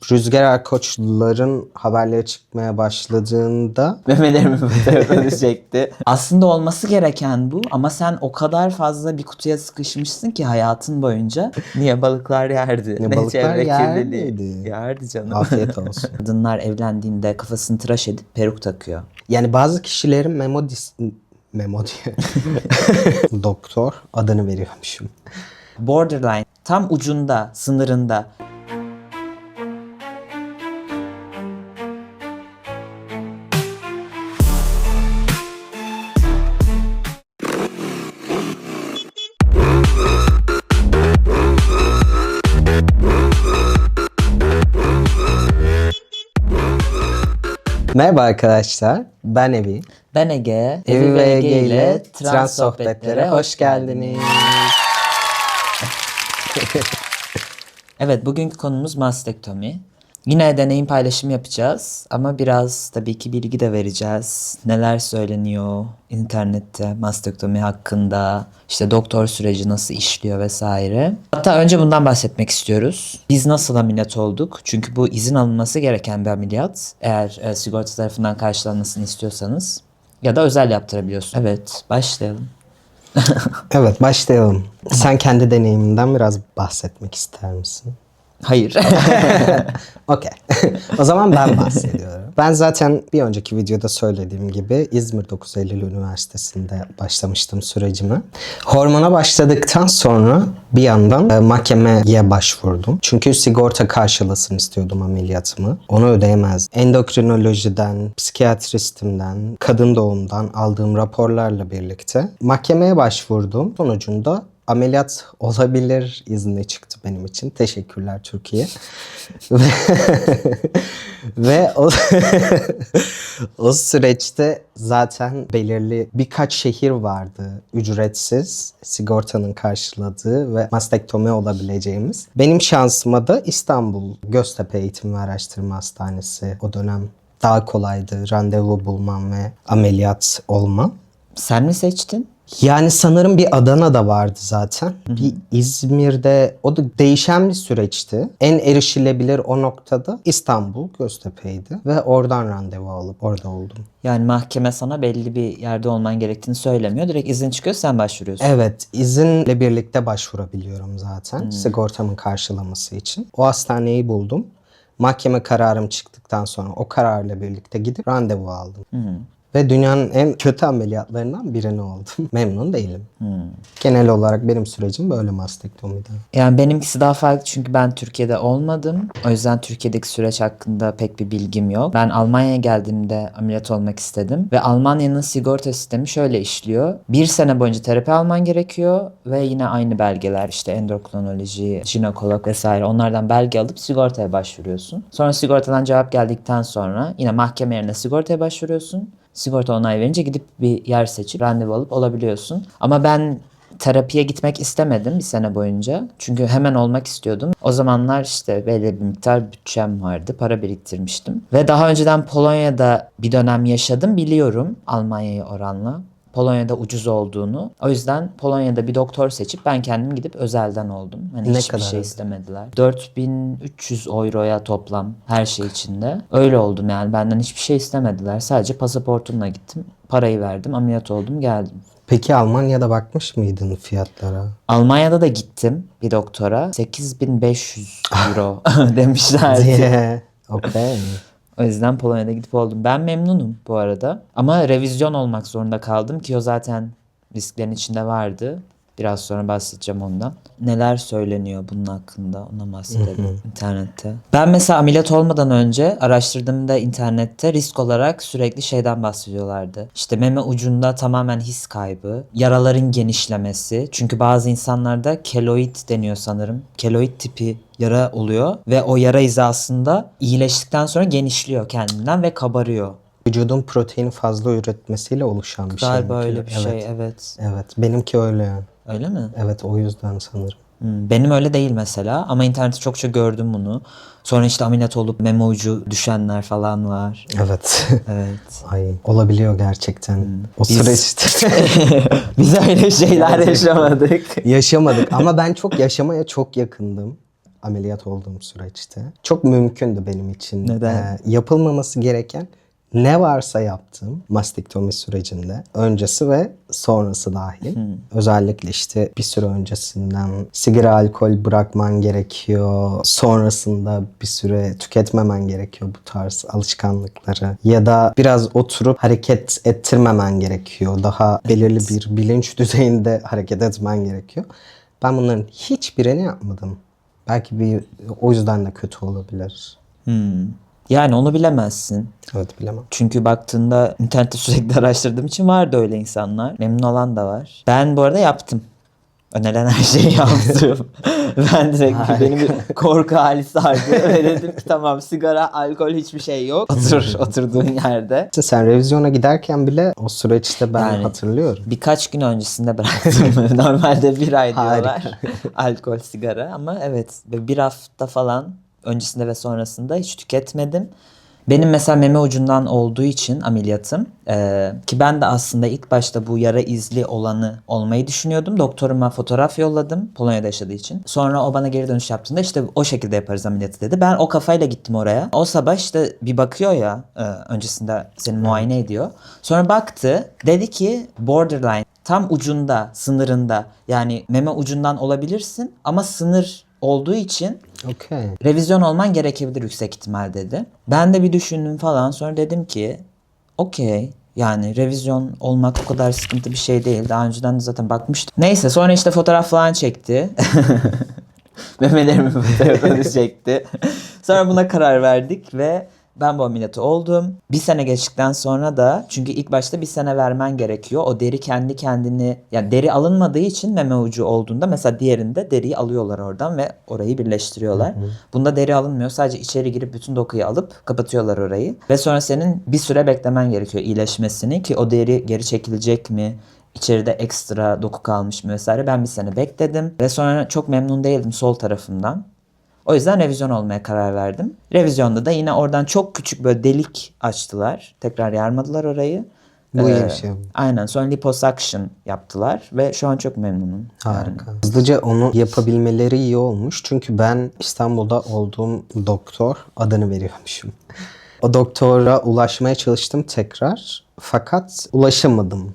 Rüzgar Erkoçların haberleri çıkmaya başladığında Memelerimin fotoğrafını çekti. Aslında olması gereken bu ama sen o kadar fazla bir kutuya sıkışmışsın ki hayatın boyunca. Niye balıklar yerdi? Ne Ne balıklar çevre yer kirliliği? miydi? Yerdi canım. Afiyet olsun. Kadınlar evlendiğinde kafasını tıraş edip peruk takıyor. Yani bazı kişilerin memo diye doktor adını veriyormuşum. Borderline tam ucunda, sınırında. Merhaba arkadaşlar, ben Evi. Ben Ege, Evi ve Ege ile Trans Sohbetlere hoş geldiniz. Evet, bugünkü konumuz mastektomi. Yine deneyim paylaşımı yapacağız ama biraz tabii ki bilgi de vereceğiz. Neler söyleniyor internette mastektomi hakkında, işte doktor süreci nasıl işliyor vesaire. Hatta önce bundan bahsetmek istiyoruz. Biz nasıl ameliyat olduk? Çünkü bu izin alınması gereken bir ameliyat. Eğer sigorta tarafından karşılanmasını istiyorsanız ya da özel yaptırabiliyorsun. Evet, başlayalım. Evet, başlayalım. Sen kendi deneyiminden biraz bahsetmek ister misin? Hayır. Okey. O zaman ben bahsediyorum. Ben zaten bir önceki videoda söylediğim gibi İzmir 9 Eylül Üniversitesi'nde başlamıştım sürecime. Hormona başladıktan sonra bir yandan mahkemeye başvurdum. Çünkü sigorta karşılasın istiyordum ameliyatımı. Onu ödeyemez. Endokrinolojiden, psikiyatristimden, kadın doğumdan aldığım raporlarla birlikte mahkemeye başvurdum. Sonucunda ameliyat olabilir izni çıktı benim için. Teşekkürler Türkiye. Ve o süreçte zaten belirli birkaç şehir vardı ücretsiz sigortanın karşıladığı ve mastektomi olabileceğimiz. Benim şansıma da İstanbul Göztepe Eğitim ve Araştırma Hastanesi o dönem daha kolaydı randevu bulmam ve ameliyat olmam. Sen mi seçtin? Yani sanırım bir Adana'da vardı zaten. Bir İzmir'de, o da değişen bir süreçti. En erişilebilir o noktada İstanbul, Göztepe'ydi. Ve oradan randevu alıp orada oldum. Yani mahkeme sana belli bir yerde olman gerektiğini söylemiyor. Direkt izin çıkıyor, sen başvuruyorsun. Evet, izinle birlikte başvurabiliyorum zaten. Sigortamın karşılaması için. O hastaneyi buldum. Mahkeme kararım çıktıktan sonra o kararla birlikte gidip randevu aldım. Ve dünyanın en kötü ameliyatlarından birini oldum. Memnun değilim. Genel olarak benim sürecim böyle mastektomide. Yani benimkisi daha farklı çünkü ben Türkiye'de olmadım. O yüzden Türkiye'deki süreç hakkında pek bir bilgim yok. Ben Almanya'ya geldiğimde ameliyat olmak istedim. Ve Almanya'nın sigorta sistemi şöyle işliyor. Bir sene boyunca terapi alman gerekiyor. Ve yine aynı belgeler işte endokrinoloji, jinekolog vesaire onlardan belge alıp sigortaya başvuruyorsun. Sonra sigortadan cevap geldikten sonra yine mahkeme yerine sigortaya başvuruyorsun. Sigorta onay verince gidip bir yer seçip randevu alıp olabiliyorsun. Ama ben terapiye gitmek istemedim bir sene boyunca. Çünkü hemen olmak istiyordum. O zamanlar işte belli bir miktar bütçem vardı. Para biriktirmiştim. Ve daha önceden Polonya'da bir dönem yaşadım. Biliyorum Almanya'ya oranla. Polonya'da ucuz olduğunu. O yüzden Polonya'da bir doktor seçip ben kendim gidip özelden oldum. Hani Ne hiçbir kadar şey ödedin? istemediler. 4300 euroya toplam her şey içinde. Öyle oldum yani benden hiçbir şey istemediler. Sadece pasaportumla gittim. Parayı verdim, ameliyat oldum, geldim. Peki Almanya'da bakmış mıydın fiyatlara? Almanya'da da gittim bir doktora. 8500 euro demişlerdi. Diye. Okey. O yüzden Polonya'da gidip oldum. Ben memnunum bu arada. Ama revizyon olmak zorunda kaldım ki o zaten risklerin içinde vardı. Biraz sonra bahsedeceğim ondan. Neler söyleniyor bunun hakkında ona bahsedelim internette. Ben mesela ameliyat olmadan önce araştırdığımda internette risk olarak sürekli şeyden bahsediyorlardı. İşte meme ucunda tamamen his kaybı, yaraların genişlemesi. Çünkü bazı insanlarda keloid deniyor sanırım. Keloid tipi yara oluyor ve o yara izi aslında iyileştikten sonra genişliyor kendinden ve kabarıyor. Vücudun proteini fazla üretmesiyle oluşan bir şey. Galiba mi? öyle bir şey, evet. Evet. Benimki öyle yani. Öyle mi? Evet, o yüzden sanırım. Benim öyle değil mesela ama internette çokça gördüm bunu. Sonra işte ameliyat olup meme ucu düşenler falan var. Evet. Evet. Ay, olabiliyor gerçekten. O süreçte Biz öyle şeyler yaşamadık. yaşamadık ama ben yaşamaya çok yakındım. ameliyat olduğum süreçte. Çok mümkündü benim için. Neden? Yapılmaması gereken ne varsa yaptım mastektomi sürecinde. Öncesi ve sonrası dahil. Özellikle işte bir süre öncesinden sigara, alkol bırakman gerekiyor. Sonrasında bir süre tüketmemen gerekiyor bu tarz alışkanlıkları. Ya da biraz oturup hareket ettirmemen gerekiyor. Daha belirli bir bilinç düzeyinde hareket etmen gerekiyor. Ben bunların hiçbirini yapmadım. Belki o yüzden de kötü olabilir. Yani onu bilemezsin. Evet, bilemem. Çünkü baktığında internette sürekli araştırdığım için vardı öyle insanlar. Memnun olan da var. Ben bu arada yaptım. Önerilen her şeyi yaptım. Ben direkt benim bir korku hali sardı. Ve dedim ki tamam, sigara, alkol, hiçbir şey yok. Oturduğun yerde. Sen revizyona giderken bile o süreçte ben Yani hatırlıyorum. Birkaç gün öncesinde bıraktım. Normalde bir ay diyorlar. Harika. Alkol, sigara, ama evet, bir hafta falan öncesinde ve sonrasında hiç tüketmedim. Benim mesela meme ucundan olduğu için ameliyatım, ki ben de aslında ilk başta bu yara izli olanı olmayı düşünüyordum. Doktoruma fotoğraf yolladım, Polonya'da yaşadığı için. Sonra o bana geri dönüş yaptığında işte o şekilde yaparız ameliyatı dedi. Ben o kafayla gittim oraya. O sabah işte bir bakıyor ya, öncesinde seni muayene ediyor. Sonra baktı, dedi ki borderline, tam ucunda, sınırında, yani meme ucundan olabilirsin ama sınır olduğu için Okey. revizyon olman gerekebilir yüksek ihtimal dedi. Ben de bir düşündüm falan. Sonra dedim ki okey, yani revizyon olmak o kadar sıkıntı bir şey değil. Daha önceden de zaten bakmıştım. Neyse, sonra işte fotoğraf falan çekti. Memelerimin fotoğrafını çekti. Sonra buna karar verdik ve ben bu ameliyatı oldum. Bir sene geçtikten sonra da, çünkü ilk başta bir sene vermen gerekiyor. O deri kendi kendini, yani deri alınmadığı için meme ucu olduğunda, mesela diğerinde deriyi alıyorlar oradan ve orayı birleştiriyorlar. Bunda deri alınmıyor. Sadece içeri girip bütün dokuyu alıp kapatıyorlar orayı. Ve sonra senin bir süre beklemen gerekiyor iyileşmesini, ki o deri geri çekilecek mi? İçeride ekstra doku kalmış mı vesaire. Ben bir sene bekledim ve sonra çok memnun değildim sol tarafımdan. O yüzden revizyon olmaya karar verdim. Revizyonda da yine oradan çok küçük böyle delik açtılar. Tekrar yarmadılar orayı. Bu iyi bir şey. Aynen. Sonra liposuction yaptılar ve şu an çok memnunum. Harika. Hızlıca onu yapabilmeleri iyi olmuş. Çünkü ben İstanbul'da olduğum doktor, adını veriyormuşum. O doktora ulaşmaya çalıştım tekrar. Fakat ulaşamadım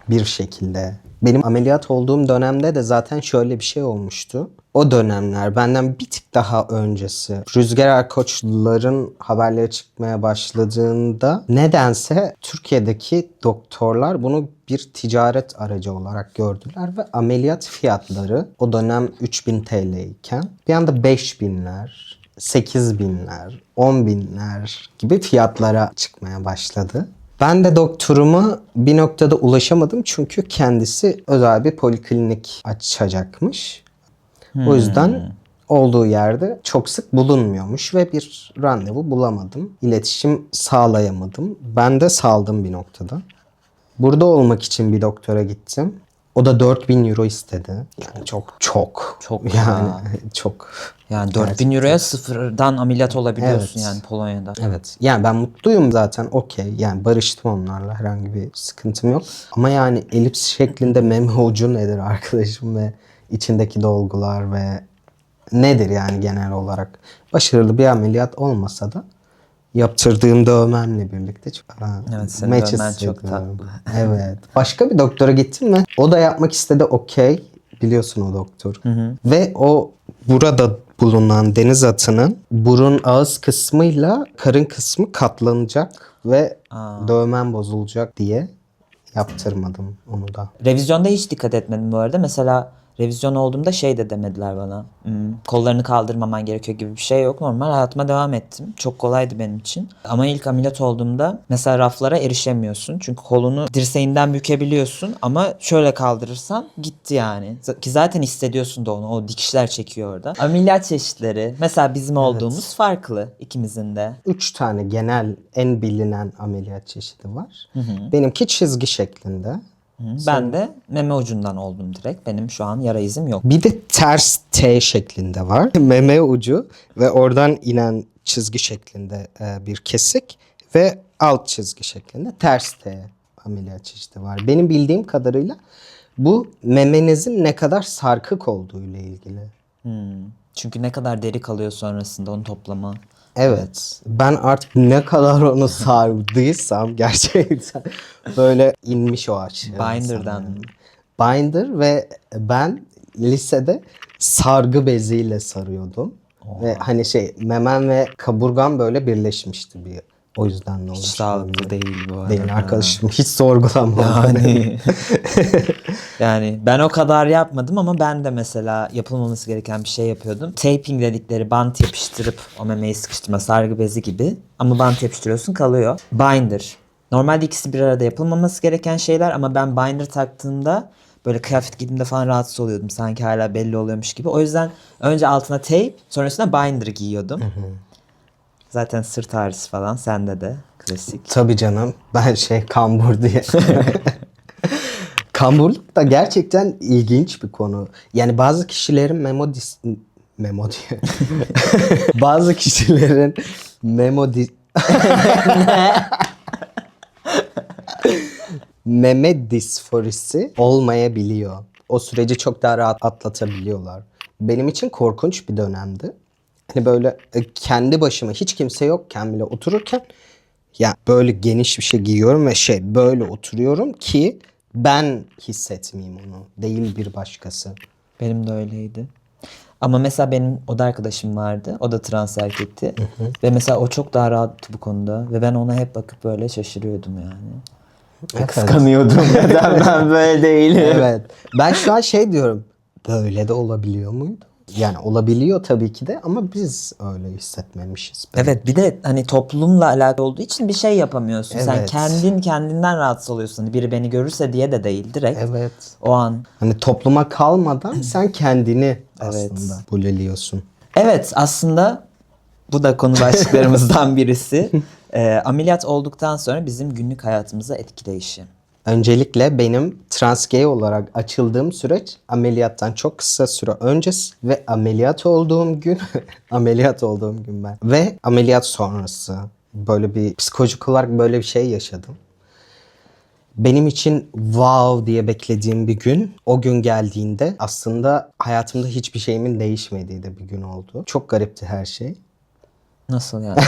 bir şekilde. Benim ameliyat olduğum dönemde de zaten şöyle bir şey olmuştu. O dönemler benden bir tık daha öncesi. Rüzgar Erkoçluların haberleri çıkmaya başladığında nedense Türkiye'deki doktorlar bunu bir ticaret aracı olarak gördüler ve ameliyat fiyatları o dönem 3000 TL iken bir anda 5000'ler, 8.000'ler, 10.000'ler gibi fiyatlara çıkmaya başladı. Ben de doktoruma bir noktada ulaşamadım çünkü kendisi özel bir poliklinik açacakmış. O yüzden olduğu yerde çok sık bulunmuyormuş ve bir randevu bulamadım. İletişim sağlayamadım. Ben de saldım bir noktada. Burada olmak için bir doktora gittim. O da 4.000 euro istedi. Yani çok Çok yani ya. çok. Yani 4.000 euroya sıfırdan ameliyat olabiliyorsun Evet. yani Polonya'da. Evet. Yani ben mutluyum zaten. Okey. Yani barıştım onlarla. Herhangi bir sıkıntım yok. Ama yani elips şeklinde meme ucu nedir arkadaşım ve içindeki dolgular ve nedir yani genel olarak? Başarılı bir ameliyat olmasa da yaptırdığım dövmemle birlikte çok Evet, senin match dövmen çok hissediyorum. tatlı. Evet. Başka bir doktora gittim mi? O da yapmak istedi. Okey. Biliyorsun o doktor. Ve o burada bulunan deniz atının burun ağız kısmıyla karın kısmı katlanacak ve dövmen bozulacak diye yaptırmadım onu da. Revizyonda hiç dikkat etmedim bu arada. Mesela revizyon olduğumda şey de demediler bana. Kollarını kaldırmaman gerekiyor gibi bir şey yok. Normal hayatıma devam ettim. Çok kolaydı benim için. Ama ilk ameliyat olduğumda mesela raflara erişemiyorsun. Çünkü kolunu dirseğinden bükebiliyorsun ama şöyle kaldırırsan gitti yani. Ki zaten hissediyorsun da onu. O dikişler çekiyor orada. Ameliyat çeşitleri mesela bizim olduğumuz farklı ikimizin de. 3 tane genel en bilinen ameliyat çeşidi var. Benimki çizgi şeklinde. Ben de meme ucundan oldum direkt. Benim şu an yara izim yok. Bir de ters T şeklinde var. Meme ucu ve oradan inen çizgi şeklinde bir kesik ve alt çizgi şeklinde ters T ameliyat çeşidi var. Benim bildiğim kadarıyla bu memenizin ne kadar sarkık olduğu ile ilgili. Çünkü ne kadar deri kalıyor sonrasında onu toplama. Evet. Ben artık ne kadar onu sardıysam gerçekten böyle inmiş o aşağı. Binder'dan mı? Binder ve ben lisede sargı beziyle sarıyordum. Ve hani memem ve kaburgam böyle birleşmişti bir. O yüzden ne olmuş? Sağlıklı değil bu arada. Değil arkadaşım. Hiç sorgulamam. Yani. Yani ben o kadar yapmadım ama ben de mesela yapılmaması gereken bir şey yapıyordum. Taping dedikleri bant yapıştırıp o memeyi sıkıştırma, sargı bezi gibi. Ama bant yapıştırıyorsun kalıyor. Binder. Normalde ikisi bir arada yapılmaması gereken şeyler ama ben binder taktığımda böyle kıyafet giydiğimde falan rahatsız oluyordum. Sanki hala belli oluyormuş gibi. O yüzden önce altına tape, sonrasında binder giyiyordum. Zaten sırt ağrısı falan sende de klasik. Tabii canım. Ben kambur diye. Kamburluk da gerçekten ilginç bir konu. Yani bazı kişilerin memo diye. Bazı kişilerin meme disforisi olmayabiliyor. O süreci çok daha rahat atlatabiliyorlar. Benim için korkunç bir dönemdi. Hani böyle kendi başıma hiç kimse yokken bile otururken ya böyle geniş bir şey giyiyorum ve böyle oturuyorum ki ben hissetmeyeyim onu. Değil bir başkası. Benim de öyleydi. Ama mesela benim oda arkadaşım vardı. O da trans erkekti. Ve mesela o çok daha rahattı bu konuda. Ve ben ona hep bakıp böyle şaşırıyordum yani. Evet. Kıskanıyordum. Neden ben böyle değilim? Evet. Ben şu an diyorum. Böyle de olabiliyor muydu? Yani olabiliyor tabii ki de ama biz öyle hissetmemişiz. Evet, bir de hani toplumla alakalı olduğu için bir şey yapamıyorsun. Sen Evet. kendinden rahatsız oluyorsun. Hani biri beni görürse diye de değil, direkt. Evet. O an. Hani topluma kalmadan sen kendini aslında buleliyorsun. Evet, aslında bu da konu başlıklarımızdan birisi. Ameliyat olduktan sonra bizim günlük hayatımıza etkileyişi. Öncelikle benim trans gay olarak açıldığım süreç ameliyattan çok kısa süre öncesi ve ameliyat olduğum gün ben ve ameliyat sonrası böyle bir psikolojik olarak böyle bir şey yaşadım. Benim için wow diye beklediğim bir gün o gün geldiğinde aslında hayatımda hiçbir şeyimin değişmediği de bir gün oldu. Çok garipti her şey. Nasıl yani?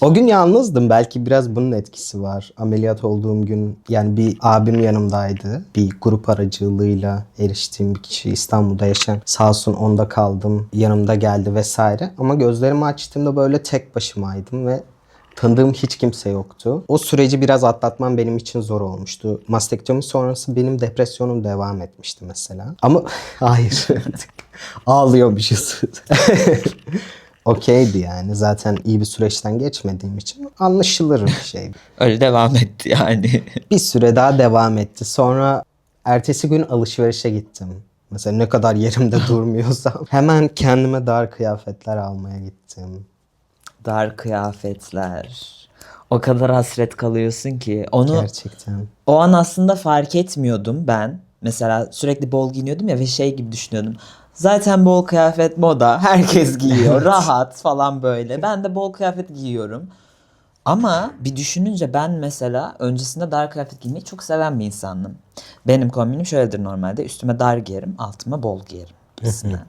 O gün yalnızdım. Belki biraz bunun etkisi var. Ameliyat olduğum gün yani bir abim yanımdaydı. Bir grup aracılığıyla eriştiğim bir kişi İstanbul'da yaşayan. Sağ olsun onda kaldım. Yanımda geldi vesaire. Ama gözlerimi açtığımda böyle tek başımaydım ve tanıdığım hiç kimse yoktu. O süreci biraz atlatmam benim için zor olmuştu. Mastektomi sonrası benim depresyonum devam etmişti mesela. Ama hayır. Ağlıyormuşuz. Okeydi yani. Zaten iyi bir süreçten geçmediğim için anlaşılır bir şeydi. Öyle devam etti yani. Bir süre daha devam etti. Sonra ertesi gün alışverişe gittim. Mesela ne kadar yerimde durmuyorsam hemen kendime dar kıyafetler almaya gittim. Dar kıyafetler. O kadar hasret kalıyorsun ki. Onu Gerçekten. o an aslında fark etmiyordum ben. Mesela sürekli bol giyiniyordum ya ve şey gibi düşünüyordum. Zaten bol kıyafet moda. Herkes giyiyor. Rahat falan böyle. Ben de bol kıyafet giyiyorum. Ama bir düşününce ben mesela öncesinde dar kıyafet giymeyi çok seven bir insandım. Benim kombinim şöyledir normalde. Üstüme dar giyerim, altıma bol giyerim gibisinden.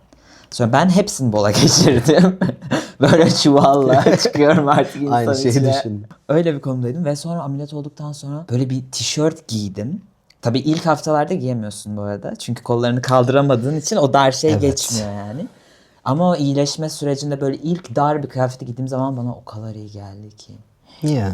Sonra ben hepsini bola geçirdim. Böyle çuvalla çıkıyorum artık insan Aynı şeyi içine. düşündüm. Öyle bir konumdaydım ve sonra ameliyat olduktan sonra böyle bir tişört giydim. Tabii ilk haftalarda giyemiyorsun bu arada. Çünkü kollarını kaldıramadığın için o dar şey Evet. geçmiyor yani. Ama o iyileşme sürecinde böyle ilk dar bir kıyafeti giydiğim zaman bana o kadar iyi geldi ki. Ya.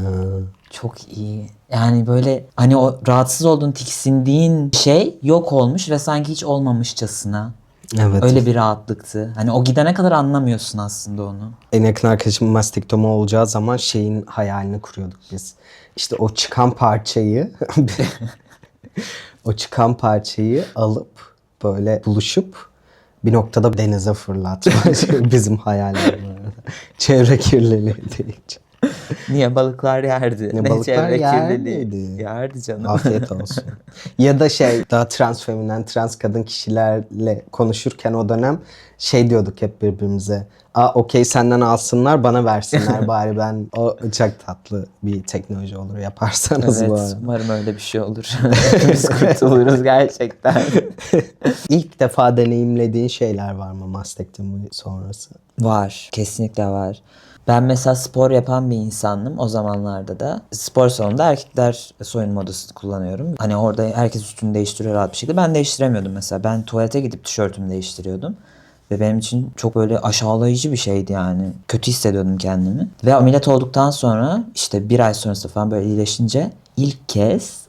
Çok iyi. Yani böyle hani o rahatsız olduğun, tiksindiğin şey yok olmuş ve sanki hiç olmamışçasına. Evet. Öyle bir rahatlıktı. Hani o gidene kadar anlamıyorsun aslında onu. En yakın arkadaşım mastektomi olacağı zaman hayalini kuruyorduk biz. İşte o çıkan parçayı alıp böyle buluşup bir noktada denize fırlatmak bizim hayalimiz. Çevre kirliliği deyince. Niye balıklar yerdi? Ne balıklar çevre yer kirliliği? miydi? Yerdi canım. Afiyet olsun. Ya da daha trans feminen, trans kadın kişilerle konuşurken o dönem diyorduk hep birbirimize. Okey senden alsınlar bana versinler bari ben. O çok tatlı bir teknoloji olur yaparsanız bu Evet, arada. umarım öyle bir şey olur. Biz kurtuluruz gerçekten. İlk defa deneyimlediğin şeyler var mı mastektomi sonrası? Var, kesinlikle var. Ben mesela spor yapan bir insandım o zamanlarda da. Spor salonunda erkekler soyunma odasını kullanıyorum. Hani orada herkes üstünü değiştiriyor rahat bir şekilde. Ben değiştiremiyordum mesela. Ben tuvalete gidip tişörtümü değiştiriyordum. Ve benim için çok böyle aşağılayıcı bir şeydi yani. Kötü hissediyordum kendimi. Ve ameliyat olduktan sonra işte bir ay sonrası falan böyle iyileşince ilk kez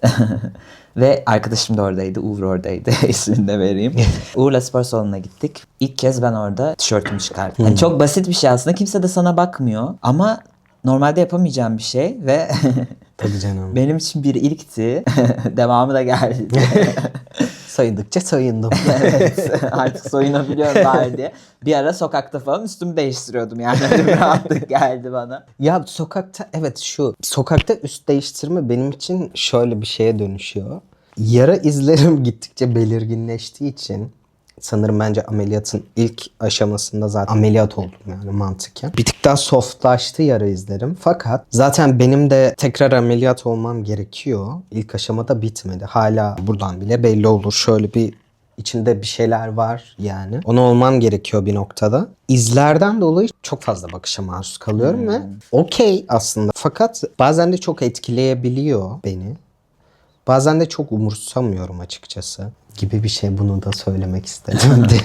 ve arkadaşım da oradaydı. Uğur oradaydı. İsmini de vereyim. Uğur'la spor salonuna gittik. İlk kez ben orada tişörtümü çıkardım. Yani çok basit bir şey aslında. Kimse de sana bakmıyor. Ama normalde yapamayacağım bir şey ve Tabii canım. benim için bir ilkti. Devamı da geldi. Sayındıkça sayındım. Evet. Artık soyunabiliyorum bari diye. Bir ara sokakta falan üstümü değiştiriyordum yani. Öyle bir rahatlık geldi bana. Ya sokakta sokakta üst değiştirme benim için şöyle bir şeye dönüşüyor. Yara izlerim gittikçe belirginleştiği için sanırım bence ameliyatın ilk aşamasında zaten ameliyat oldum yani mantıken. Bir tık daha softlaştı yara izlerim. Fakat zaten benim de tekrar ameliyat olmam gerekiyor. İlk aşamada bitmedi. Hala buradan bile belli olur. Şöyle bir içinde bir şeyler var yani. Ona olmam gerekiyor bir noktada. İzlerden dolayı çok fazla bakışa maruz kalıyorum ve okey aslında. Fakat bazen de çok etkileyebiliyor beni. Bazen de çok umursamıyorum açıkçası gibi bir şey, bunu da söylemek istedim diye.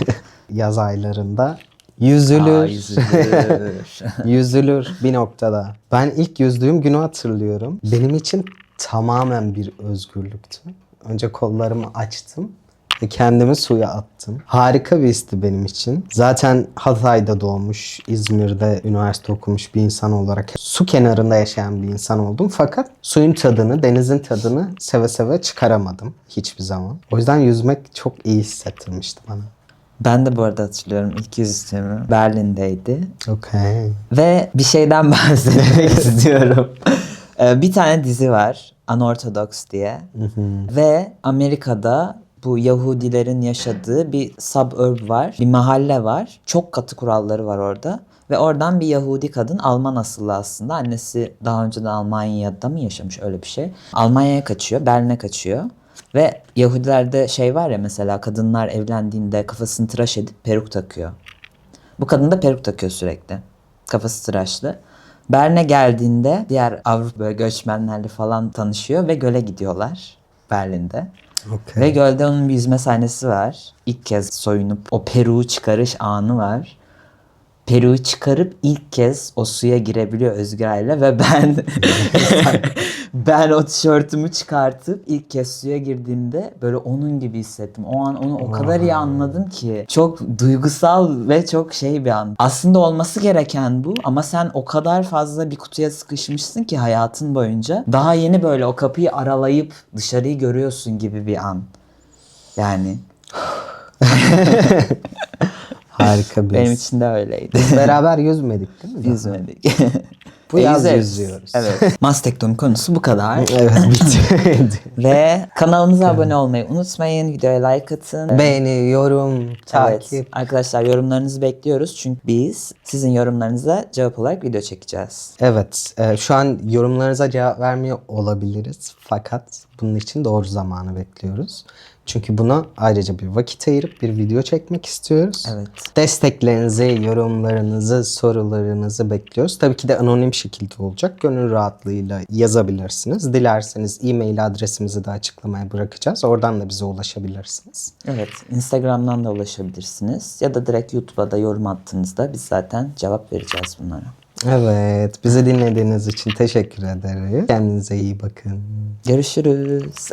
Yaz aylarında yüzülür. Yüzülür. Yüzülür bir noktada. Ben ilk yüzdüğüm günü hatırlıyorum. Benim için tamamen bir özgürlüktü. Önce kollarımı açtım ve kendimi suya attım. Harika bir histi benim için. Zaten Hatay'da doğmuş, İzmir'de üniversite okumuş bir insan olarak su kenarında yaşayan bir insan oldum. Fakat suyun tadını, denizin tadını seve seve çıkaramadım hiçbir zaman. O yüzden yüzmek çok iyi hissettirmişti bana. Ben de bu arada hatırlıyorum ilk yüzüşümü. Berlin'deydi. Okay. Ve bir şeyden bahsetmek istiyorum. Bir tane dizi var. Unorthodox diye. Ve Amerika'da bu Yahudilerin yaşadığı bir suburb var. Bir mahalle var. Çok katı kuralları var orada. Ve oradan bir Yahudi kadın, Alman asıllı aslında. Annesi daha önceden Almanya'da mı yaşamış, öyle bir şey. Almanya'ya kaçıyor, Berlin'e kaçıyor. Ve Yahudilerde var ya, mesela kadınlar evlendiğinde kafasını tıraş edip peruk takıyor. Bu kadın da peruk takıyor sürekli. Kafası tıraşlı. Berlin'e geldiğinde diğer Avrupa böyle göçmenlerle falan tanışıyor ve göle gidiyorlar Berlin'de. Okay. Ve gölde onun bir yüzme sahnesi var. İlk kez soyunup o peruğu çıkarış anı var. Peruğu çıkarıp ilk kez o suya girebiliyor Özgür'yle ve ben o tişörtümü çıkartıp ilk kez suya girdiğimde böyle onun gibi hissettim. O an onu o kadar iyi anladım ki. Çok duygusal ve çok bir an. Aslında olması gereken bu ama sen o kadar fazla bir kutuya sıkışmışsın ki hayatın boyunca. Daha yeni böyle o kapıyı aralayıp dışarıyı görüyorsun gibi bir an. Yani. Harika bir Benim his. için de öyleydi. Biz beraber yüzmedik değil mi? daha? Yüzmedik. Bu yaz Yüzeriz. yüzüyoruz. Evet. Mastektomi konusu bu kadar. Evet bitti. Ve kanalımıza abone olmayı unutmayın. Videoya like atın. Beğeni, yorum, takip. Evet. Arkadaşlar yorumlarınızı bekliyoruz. Çünkü biz sizin yorumlarınıza cevap olarak video çekeceğiz. Evet, şu an yorumlarınıza cevap vermiyor olabiliriz. Fakat bunun için doğru zamanı bekliyoruz. Çünkü buna ayrıca bir vakit ayırıp bir video çekmek istiyoruz. Evet. Desteklerinizi, yorumlarınızı, sorularınızı bekliyoruz. Tabii ki de anonim şekilde olacak. Gönül rahatlığıyla yazabilirsiniz. Dilerseniz e-mail adresimizi de açıklamaya bırakacağız. Oradan da bize ulaşabilirsiniz. Evet. Instagram'dan da ulaşabilirsiniz. Ya da direkt YouTube'a da yorum attığınızda biz zaten cevap vereceğiz bunlara. Evet, bizi dinlediğiniz için teşekkür ederiz. Kendinize iyi bakın. Görüşürüz.